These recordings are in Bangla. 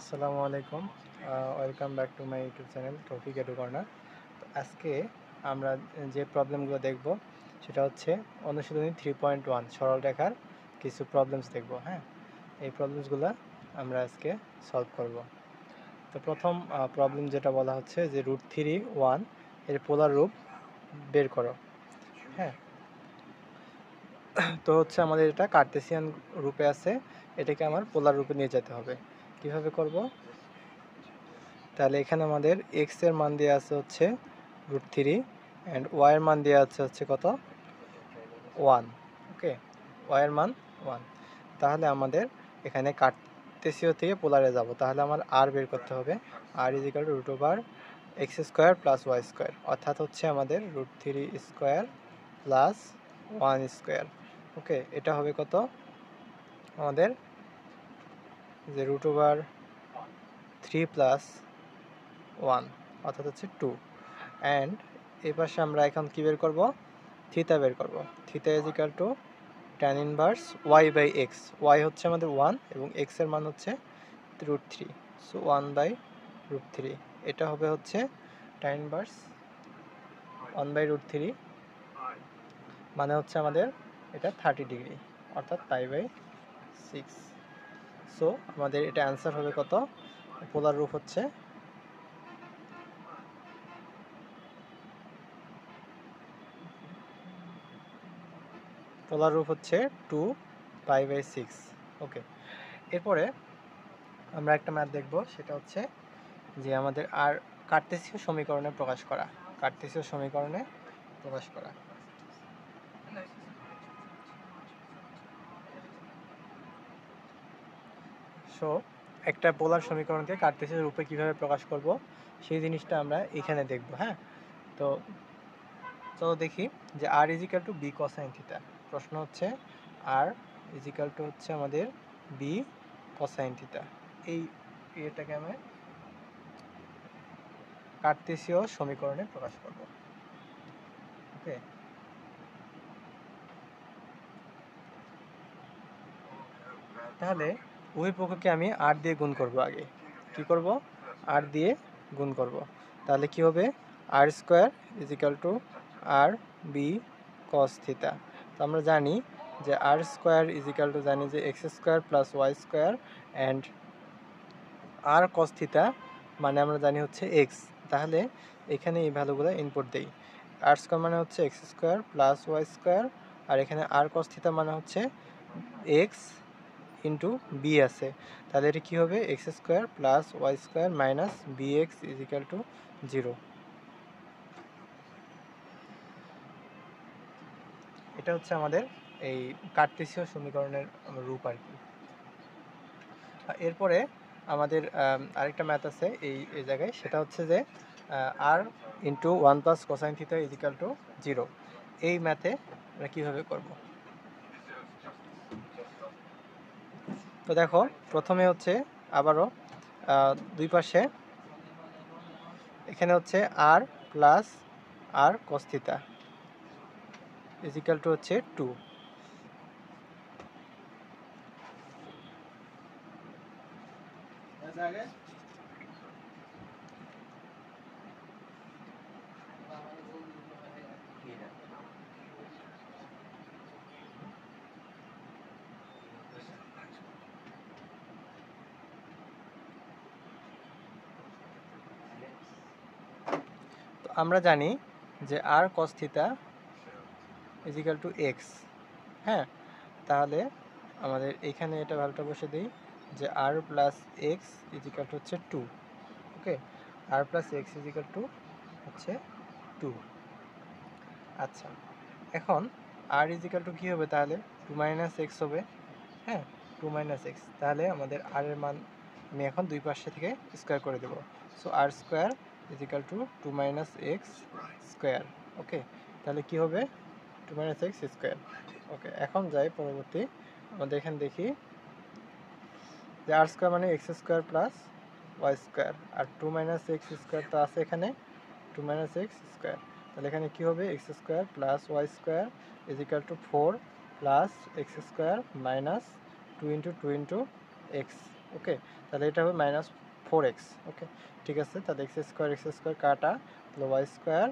আসসালামু আলাইকুম। Welcome back to my YouTube channel topic edu corner. তো আজকে আমরা যে প্রবলেমগুলো দেখব সেটা হচ্ছে অনুশীলনী 3.1 সরল রেখার কিছু প্রবলেমস দেখব। হ্যাঁ, এই প্রবলেমসগুলো আমরা আজকে সলভ করব। তো প্রথম প্রবলেম যেটা বলা হচ্ছে যে √3 এর পোলার রূপ বের করো। হ্যাঁ, তো হচ্ছে আমাদের এটা কার্টেসিয়ান রূপে আছে, এটাকে আমার পোলার রূপে নিয়ে যেতে হবে। কিভাবে করব? তাহলে এখানে আমাদের এক্স এর মান দেওয়া আছে হচ্ছে √3 অ্যান্ড ওয়াই এর মান দেওয়া আছে হচ্ছে কত? 1। ওকে, ওয়াই এর মান 1। তাহলে আমাদের এখানে কার্টেসীয় থেকে পোলারে যাব, তাহলে আমার আর বের করতে হবে। আর equal two √x² plus y², অর্থাৎ হচ্ছে আমাদের √3² প্লাস 1²। ওকে, এটা হবে কত আমাদের? যে √3 প্লাস 1 অর্থাৎ হচ্ছে 2। অ্যান্ড এই পাশে আমরা এখন কী বের করব? থিতা বের করব। Theta is equal to tan inverse y by x. Y হচ্ছে আমাদের 1 এবং এক্স এর মান হচ্ছে √3, সো 1/√3। এটা হবে হচ্ছে tan ইনভার্স 1/√3, মানে হচ্ছে আমাদের এটা 30 ডিগ্রি, অর্থাৎ π/6। সো আমাদের এটা অ্যান্সার হবে কত? পোলার রূপ হচ্ছে পোলার রূপ হচ্ছে 2π/6। ওকে, এরপরে আমরা একটা ম্যাথ দেখব, সেটা হচ্ছে যে আমাদের আর কার্টেসীয় সমীকরণে প্রকাশ করা। কার্টেসীয় সমীকরণে প্রকাশ করা। সো একটা পোলার সমীকরণকে কার্টেসীয় রূপে কিভাবে প্রকাশ করব সেই জিনিসটা আমরা এখানে দেখব। হ্যাঁ, তো চলো দেখি যে r equal to b cosine theta. প্রশ্ন হচ্ছে আর ইজিক্যাল টু হচ্ছে আমাদের বি কোসাইন থিটা। এই এটাকে আমি কার্টেসীয় সমীকরণে প্রকাশ করব। ওকে, তাহলে উভয় পক্ষকে আমি আর দিয়ে গুণ করব। আগে কি করব? আর দিয়ে গুণ করব। তাহলে কি হবে? r² ইজিক্যাল টু আর বি কস থিটা। তো আমরা জানি যে r² ইজিক্যাল টু জানি যে x² plus y² and r cos theta মানে আমরা জানি হচ্ছে এক্স। তাহলে এখানে এই ভ্যালুগুলো ইনপুট দেই। r² মানে হচ্ছে x² প্লাস y², আর এখানে আর কস থিটা মানে হচ্ছে এক্স ইন্টু বি আছে। তাহলে এটা কী হবে? x² plus y² minus bx is equal to 0। এটা হচ্ছে আমাদের এই কার্টেসীয় সমীকরণের রূপ আর কি। এরপরে আমাদের আরেকটা ম্যাথ আছে এই জায়গায়, সেটা হচ্ছে যে r into 1 plus cosine theta equal to 0। এই ম্যাথে আমরা কীভাবে করব? তো দেখো, প্রথমে হচ্ছে আবারও দুই পাশে এখানে হচ্ছে r plus r cos theta equal to হচ্ছে 2। তো আমরা জানি যে r cos theta equal to x. হ্যাঁ, তাহলে আমাদের এখানে এটা ভ্যালুটা বসে দিই যে r plus x equal to হচ্ছে 2। Okay, r plus x equal to হচ্ছে 2। আচ্ছা, এখন আর ইজিক্যাল টু কী হবে? তাহলে 2 মাইনাস এক্স হবে। হ্যাঁ, 2 মাইনাস এক্স। তাহলে আমাদের আর এর মান আমি এখন দুই পাশে থেকে স্কোয়ার করে দেবো। So r² equal to 2 minus x square. Okay, তাহলে কী হবে? 2 মাইনাস এক্স স্কোয়ার। ওকে, এখন যাই পরবর্তী। আমাদের এখানে দেখি যে r² মানে x² প্লাস y², আর 2 মাইনাস এক্স স্কোয়ার তো আছে এখানে, 2 মাইনাস এক্স স্কোয়ার। তাহলে এখানে কী হবে? x² plus y² equal to 4 plus x² minus 2 into 2 into x. Okay, তাহলে এটা হবে -4x। ওকে, ঠিক আছে, তাহলে এক্স স্কোয়ার কাটা, তাহলে Y square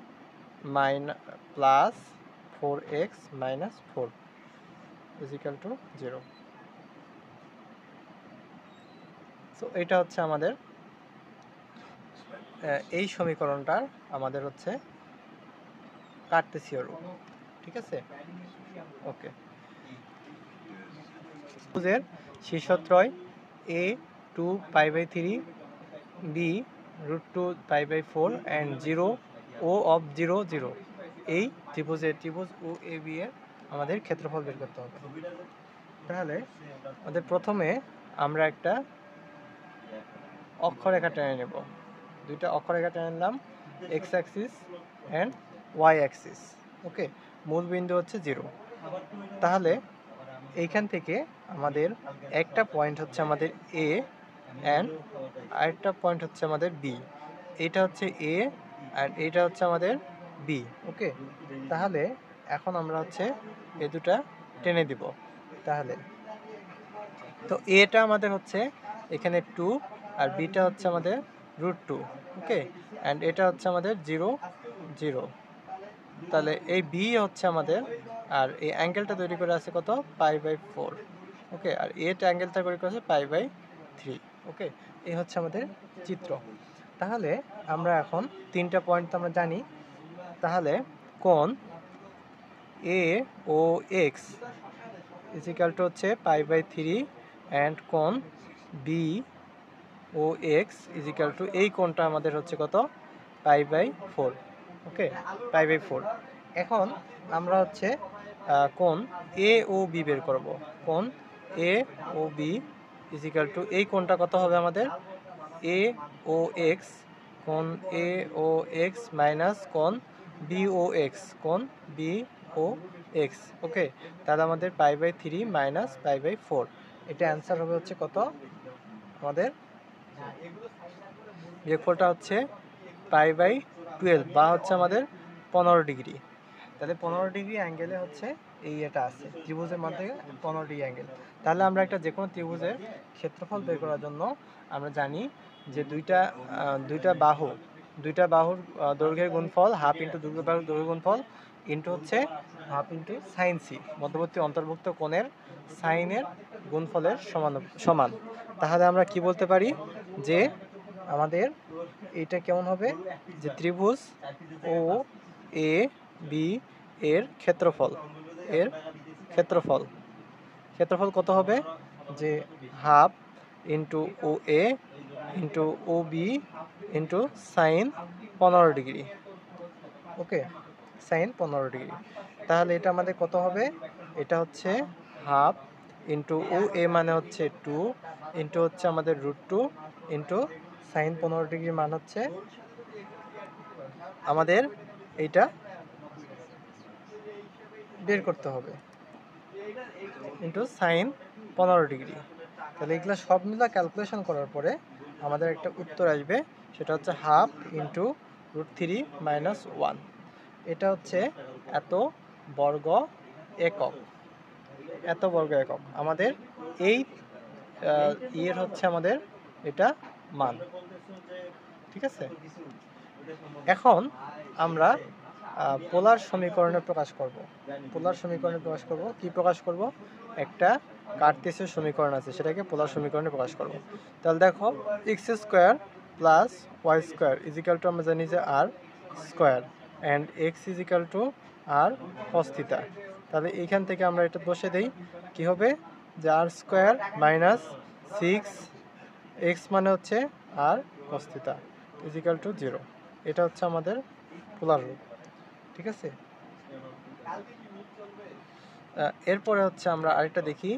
plus 4x - 4 = 0। So এটা হচ্ছে আমাদের এই সমীকরণটার আমাদের হচ্ছে কার্তেশীয় রূপ। ঠিক আছে, ওকে। ত্রিভুজের শীর্ষত্রয় a 2π/3, b √2 π/4 and 0 O of 0 0 এই ত্রিভুজ ও এ বি এর আমাদের ক্ষেত্রফল বের করতে হবে। তাহলে আমাদের প্রথমে আমরা একটা অক্ষরেখা টেনে নেব, দুইটা অক্ষরেখা টেনে নিলাম, x axis and y axis. Okay, মূল বিন্দু হচ্ছে 0। তাহলে এইখান থেকে আমাদের একটা পয়েন্ট হচ্ছে আমাদের এ অ্যান্ড আরেকটা পয়েন্ট হচ্ছে আমাদের বি। এটা হচ্ছে এ আর এটা হচ্ছে আমাদের বি। ওকে, তাহলে এখন আমরা হচ্ছে এই দুটা টেনে দিব। তাহলে তো এটা আমাদের হচ্ছে এখানে 2 আর বিটা হচ্ছে আমাদের √2। ওকে, অ্যান্ড এটা হচ্ছে আমাদের 0 0। তাহলে এই বি হচ্ছে আমাদের, আর এই অ্যাঙ্গেলটা তৈরি করে আছে কত, π/4। ওকে, আর এটা অ্যাঙ্গেলটা তৈরি করেছে π/3। ওকে, এই হচ্ছে আমাদের চিত্র। তাহলে আমরা এখন তিনটা পয়েন্ট তো আমরা জানি। তাহলে কোণ এ ও এক্স = হচ্ছে π/3 অ্যান্ড কোণ বি ও এক্স = এই কোণটা আমাদের হচ্ছে কত, π/4। ওকে, π/4। এখন আমরা হচ্ছে কোণ এ ও বি বের করব। কোণ এ ও বি = এই কোণটা কত হবে আমাদের, এ ও এক্স, কোণ এ ও এক্স মাইনাস কোণ বি ও এক্স, কোণ বি ও এক্স। ওকে, তাহলে আমাদের π/3 - π/4, এটা অ্যান্সার হবে হচ্ছে কত আমাদের, বিয়োগফলটা হচ্ছে π/12 বা হচ্ছে আমাদের 15 ডিগ্রি। তাহলে 15 ডিগ্রি অ্যাঙ্গেলে হচ্ছে এই এটা আছে ত্রিভুজের মধ্যে 15 ডিগ্রি অ্যাঙ্গেল। তাহলে আমরা একটা যে কোনো ত্রিভুজের ক্ষেত্রফল বের করার জন্য আমরা জানি যে দুইটা বাহুর দৈর্ঘ্যের গুণফল হাফ ইন্টু বাহুর দৈর্ঘ্য গুণফল ইন্টু হচ্ছে হাফ ইন্টু সাইন সি, মধ্যবর্তী অন্তর্ভুক্ত কোণের সাইনের গুণফলের সমান। তাহলে আমরা কি বলতে পারি যে আমাদের এটা কেমন হবে, যে ত্রিভুজ ও এ বি এর ক্ষেত্রফল কত হবে, যে হাফ ইন্টু ও এ ইন্টু ও বি ইন্টু সাইন 15 ডিগ্রি। ওকে, সাইন 15 ডিগ্রি। তাহলে এটা আমাদের কত হবে, এটা হচ্ছে হাফ ইন্টু ও এ মানে হচ্ছে 2 ইন্টু হচ্ছে আমাদের √2 ইন্টু সাইন 15 ডিগ্রি মান হচ্ছে আমাদের এইটা বের করতে হবে ইন্টু সাইন 15 ডিগ্রি। তাহলে এগুলো সব মিলা ক্যালকুলেশন করার পরে আমাদের একটা উত্তর আসবে, সেটা হচ্ছে হাফ ইন্টু √3 - 1। এটা হচ্ছে এত বর্গ একক। আমাদের এই ইয়ের হচ্ছে আমাদের এটা মান। ঠিক আছে, এখন আমরা পোলার সমীকরণে প্রকাশ করব। কি প্রকাশ করব, একটা কার্তেসীয় সমীকরণ আছে, সেটাকে পোলার সমীকরণে প্রকাশ করব। তাহলে দেখো, x square plus y square = আমরা জানি যে r square and x = r cos theta. তাহলে এইখান থেকে আমরা এটা বসে দেই, কি হবে, যে আর স্কোয়ার মাইনাস 6x মানে হচ্ছে আর কস থিটা = 0। এটা হচ্ছে আমাদের পোলার রূপ। ঠিক আছে, এরপরে হচ্ছে আমরা আরেকটা দেখি,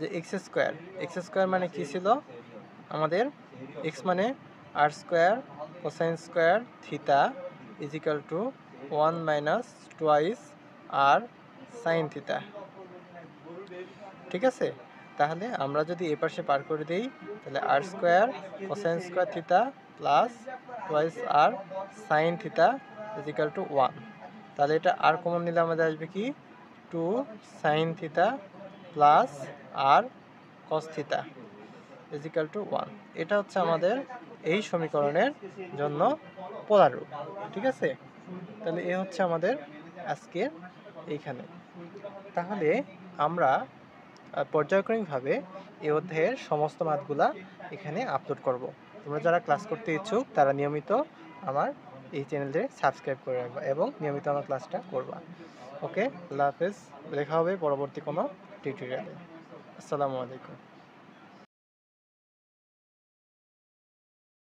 যে এক্স স্কোয়ার মানে কি ছিল আমাদের, এক্স মানে আর square cosine square theta = 1 - 2 r sine theta. ঠিক আছে, তাহলে আমরা যদি এ পাশে পার করে দিই, তাহলে r square cosine square theta plus 2 r sine theta = 1। তাহলে এটা আর কমন নিলে আমাদের আসবে কি, 2 sine theta plus r cos theta equal two 1। এটা হচ্ছে আমাদের এই সমীকরণের জন্য পোলার রূপ। ঠিক আছে, তাহলে এ হচ্ছে আমাদের আজকে এইখানে। তাহলে আমরা পর্যায়ক্রমিকভাবে এই অধ্যায়ের সমস্ত মাথগুলা এখানে আপলোড করব। তোমরা যারা ক্লাস করতে ইচ্ছুক তারা নিয়মিত আমার এই চ্যানেলটি সাবস্ক্রাইব করে রাখবা এবং নিয়মিত আমার ক্লাসটা করবা। ওকে, আল্লাহ হাফেজ। দেখা হবে পরবর্তী কোনো টিউটোরিয়ালে। আসসালামু আলাইকুম।